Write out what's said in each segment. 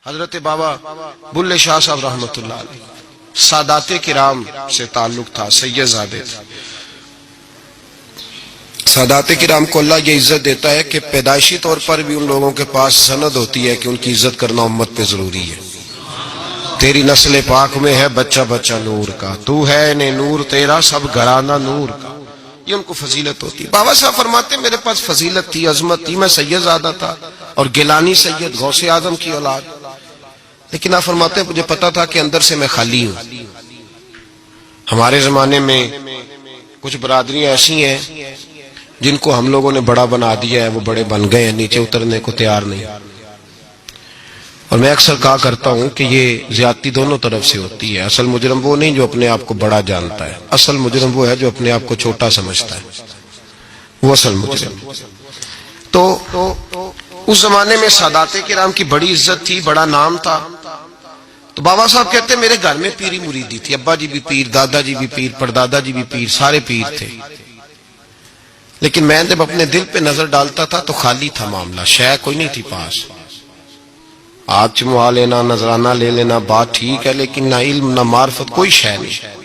حضرت بابا بلے شاہ صاحب رحمۃ اللہ علیہ سادات کرام سے تعلق تھا، سید زادے تھے۔ سادات کرام کو اللہ یہ عزت دیتا ہے کہ پیدائشی طور پر بھی ان لوگوں کے پاس سند ہوتی ہے کہ ان کی عزت کرنا امت پہ ضروری ہے۔ تیری نسل پاک میں ہے بچہ بچہ نور کا، تو ہے نے نور تیرا سب گھرانہ نور کا، یہ ان کو فضیلت ہوتی ہے۔ بابا صاحب فرماتے ہیں میرے پاس فضیلت تھی، عظمت تھی، میں سید زادہ تھا اور گیلانی سید غوث اعظم کی اولاد، لیکن آپ فرماتے ہیں مجھے پتا تھا کہ اندر سے میں خالی ہوں۔ ہمارے زمانے میں کچھ برادریاں ایسی ہیں جن کو ہم لوگوں نے بڑا بنا دیا ہے، وہ بڑے بن گئے ہیں، نیچے اترنے کو تیار نہیں۔ اور میں اکثر کہا کرتا ہوں کہ یہ زیادتی دونوں طرف سے ہوتی ہے۔ اصل مجرم وہ نہیں جو اپنے آپ کو بڑا جانتا ہے، اصل مجرم وہ ہے جو اپنے آپ کو چھوٹا سمجھتا ہے، وہ اصل مجرم۔ تو اس زمانے میں سادات کرام کی بڑی عزت تھی، بڑا نام تھا۔ تو بابا صاحب کہتے ہیں میرے گھر میں پیری مریدی تھی، ابا جی بھی پیر، دادا جی بھی پیر، پردادا جی بھی پیر، سارے پیر تھے، لیکن میں جب اپنے دل پہ نظر ڈالتا تھا تو خالی تھا معاملہ، شے کوئی نہیں تھی پاس۔ ہاتھ چموا لینا، نذرانہ لے لینا بات ٹھیک ہے، لیکن نہ علم نہ معرفت، کوئی شے نہیں۔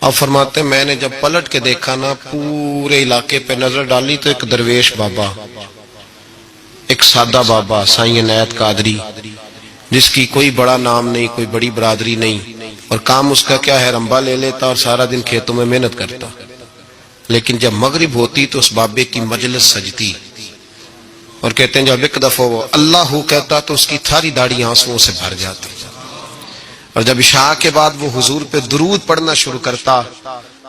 اب فرماتے ہیں میں نے جب پلٹ کے دیکھا نا، پورے علاقے پہ نظر ڈالی تو ایک درویش بابا، ایک سادہ بابا سائیں عنایت قادری، جس کی کوئی بڑا نام نہیں، کوئی بڑی برادری نہیں، اور کام اس کا کیا ہے، رمبا لے لیتا اور سارا دن کھیتوں میں محنت کرتا، لیکن جب مغرب ہوتی تو اس بابے کی مجلس سجتی، اور کہتے ہیں جب ایک دفعہ وہ اللہ کہتا تو اس کی تھاری داڑھی آنسوؤں سے بھر جاتی، اور جب عشاء کے بعد وہ حضور پہ درود پڑھنا شروع کرتا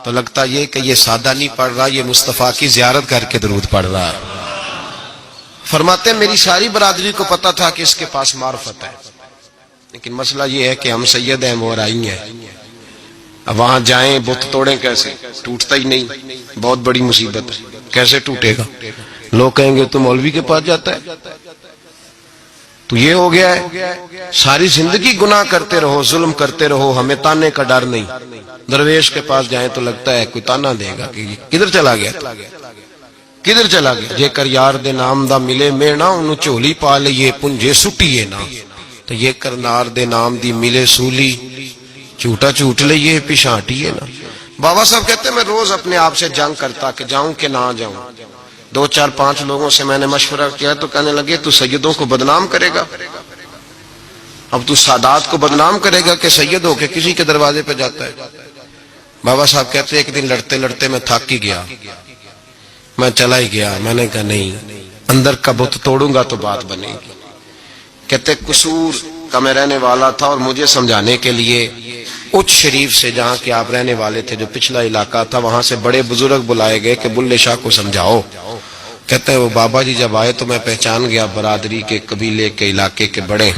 تو لگتا یہ کہ یہ سادہ نہیں پڑھ رہا، یہ مصطفیٰ کی زیارت کر کے درود پڑھ رہا ہے۔ فرماتے ہیں میری ساری برادری کو پتا تھا کہ اس کے پاس معرفت ہے، لیکن مسئلہ یہ ہے کہ ہم سید ہیں، وہ رائی ہیں، اب وہاں جائیں بت توڑیں کیسے، ٹوٹتا ہی نہیں، بہت بڑی مصیبت ہے، کیسے ٹوٹے گا؟ لوگ کہیں گے تو مولوی کے پاس جاتا ہے، تو یہ ہو گیا ہے ساری زندگی گناہ کرتے رہو، ظلم کرتے رہو، ہمیں تانے کا ڈر نہیں۔ درویش کے پاس جائیں تو لگتا ہے کوئی تانا دے گا کہ کدھر چلا گیا، کدھر چلا گیا۔ جے کر یار دے نام دا ملے مینا، انہوں چولی پا لئیے پنجے سٹیے نا، تو یہ کر نار دے نام دی ملے سولی، جھوٹا جھوٹ لئیے پیشانٹیے نا۔ بابا صاحب کہتے ہیں میں روز اپنے آپ سے جنگ کرتا کہ جاؤں کہ نہ جاؤں۔ 2 4 5 لوگوں سے میں نے مشورہ کیا تو کہنے لگے تو سیدوں کو بدنام کرے گا، اب تو سادات کو بدنام کرے گا کہ سید ہو کے کسی کے دروازے پہ جاتا ہے۔ بابا صاحب کہتے ہیں ایک دن لڑتے لڑتے میں تھک ہی گیا، میں چلا ہی گیا، میں نے کہا نہیں، اندر کا بت توڑوں گا تو بات بنے گی۔ کہتے قصور کا میں رہنے والا تھا، اور مجھے سمجھانے کے لیے اچ شریف سے جہاں کہ آپ رہنے والے تھے، جو پچھلا علاقہ تھا، وہاں سے بڑے بزرگ بلائے گئے کہ بلے شاہ کو سمجھاؤ۔ کہتے ہیں وہ بابا جی جب آئے تو میں پہچان گیا برادری کے، قبیلے کے، علاقے کے بڑے۔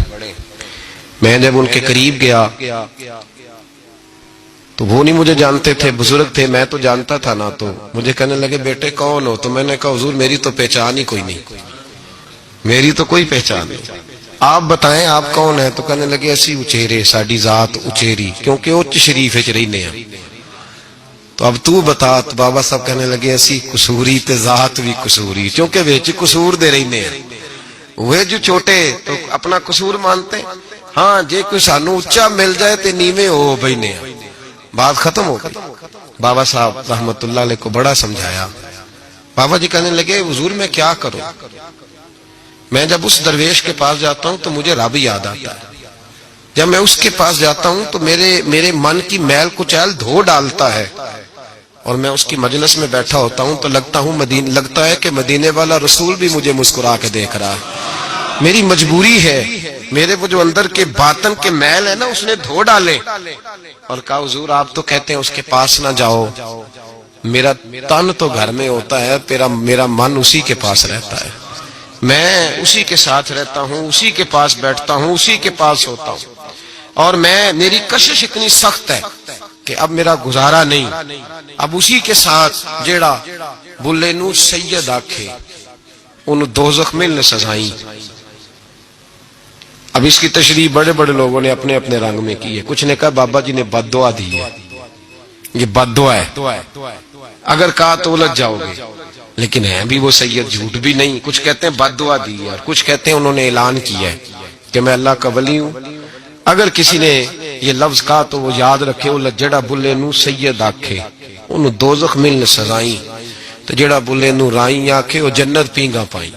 میں جب ان کے قریب گیا تو وہ نہیں مجھے جانتے تھے، بزرگ تھے، میں تو جانتا تھا نا، تو مجھے کہنے لگے بیٹے کون ہو؟ تو میں نے کہا حضور میری تو پہچان ہی کوئی نہیں، میری تو کوئی پہچان نہیں، آپ بتائیں آپ کون ہیں؟ تو کہنے لگے اسی اچیرے، ساڈی ذات اچیری، کیونکہ اچ شریف وچ رہنے ہیں۔ تو اب تو بتا، تو بابا صاحب کہنے لگے اسی قصوری تے ذات بھی قصوری، کیونکہ وچ قصور دے رہنے ہیں، وہ جو چھوٹے تو اپنا قصور مانتے ہیں۔ ہاں جے کوئی سانو اچا مل جائے تے نیویں ہو بینے ہیں، بات ختم ہو گئی۔ بابا صاحب رحمت اللہ علیہ کو بڑا سمجھایا۔ بابا جی کہنے لگے حضور میں کیا کروں؟ میں جب اس درویش کے پاس جاتا ہوں تو مجھے رب یاد آتا ہے، جب میں اس کے پاس جاتا ہوں تو میرے من کی میل کچیل دھو ڈالتا ہے، اور میں اس کی مجلس میں بیٹھا ہوتا ہوں تو لگتا ہے کہ مدینے والا رسول بھی مجھے مسکرا کے دیکھ رہا ہے۔ میری مجبوری ہے، میرے وہ جو اندر کے باطن کے میل ہے نا اس نے دھو ڈالے، اور کہا حضور آپ تو کہتے ہیں اس کے پاس نہ جاؤ، میرا تن تو گھر میں ہوتا ہے، میرا من اسی کے پاس رہتا ہے، میں اسی کے ساتھ رہتا ہوں، اسی کے پاس بیٹھتا ہوں، اسی کے پاس ہوتا ہوں، اور میری کشش اتنی سخت ہے کہ اب میرا گزارا نہیں، اب اسی کے ساتھ جیڑا بلے نو سید آکھے انہوں دوزخ میں نے سزائیں۔ اب اس کی تشریح بڑے بڑے لوگوں نے اپنے اپنے رنگ میں کی ہے، کچھ نے کہا بابا جی نے بد دعا دی ہے، یہ بد دعا ہے، اگر کہا تو الجھ جاؤ گے، لیکن ہے بھی وہ سید، جھوٹ بھی نہیں۔ کچھ کہتے ہیں بد دعا دی ہے، اور کچھ کہتے ہیں انہوں نے اعلان کیا ہے کہ میں اللہ کا ولی ہوں. اگر کسی نے یہ لفظ کہا تو وہ یاد رکھے وہ جڑا بلے نو سید آکھے انہوں دوزخ ملن سزائیں، تو جڑا بلے نو رائیں آکھے وہ جنت پینگا پائیں.